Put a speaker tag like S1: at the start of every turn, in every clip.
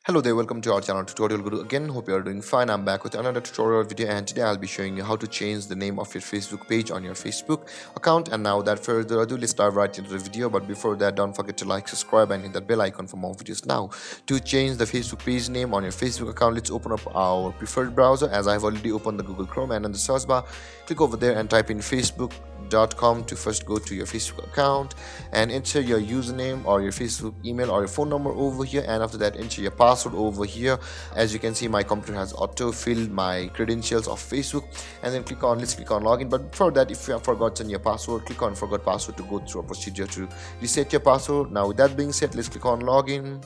S1: Hello there, welcome to our channel Tutorial Guru again. Hope you are doing fine. I'm back with another tutorial video, and today I'll be showing you how to change the name of your Facebook page on your Facebook account. And now without further ado, let's dive right into the video. But before that, don't forget to like, subscribe and hit that bell icon for more videos. Now, to change the Facebook page name on your Facebook account, let's open up our preferred browser. As I've already opened the Google Chrome, and in the search bar, click over there and type in facebook.com to first go to your Facebook account and enter your username or your Facebook email or your phone number over here, and after that enter your password over here. As you can see, my computer has auto filled my credentials of Facebook, and then let's click on login. But before that, if you have forgotten your password, click on forgot password to go through a procedure to reset your password. Now with that being said, let's click on login.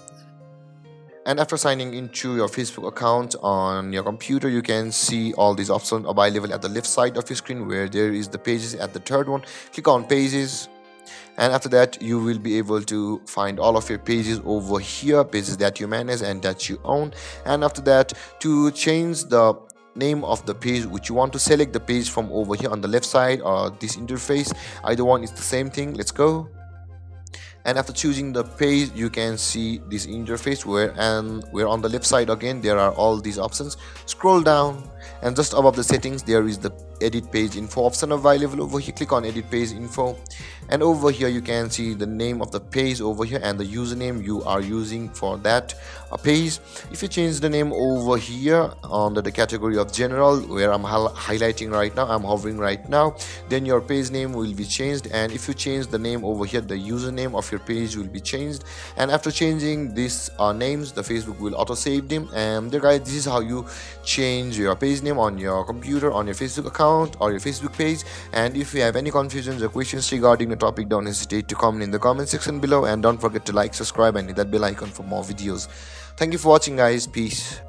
S1: And after signing into your Facebook account on your computer, you can see all these options available at the left side of your screen, where there is the pages. At the third one, click on pages, and after that you will be able to find all of your pages over here, pages that you manage and that you own. And after that, to change the name of the page which you want to, select the page from over here on the left side or this interface. Either one is the same thing. Let's go. And after choosing the page, you can see this interface where on the left side again there are all these options. Scroll down, and just above the settings there is the edit page info option available over here. Click on edit page info, and over here you can see the name of the page over here and the username you are using for that page. If you change the name over here under the category of general, where I'm highlighting right now, I'm hovering right now, then your page name will be changed. And if you change the name over here, the username of your page will be changed. And after changing these names, the Facebook will auto save them. And there guys, this is how you change your page name on your computer, on your Facebook account or your Facebook page. And if you have any confusions or questions regarding the topic, don't hesitate to comment in the comment section below, and don't forget to like, subscribe and hit that bell icon for more videos. Thank you for watching guys. Peace.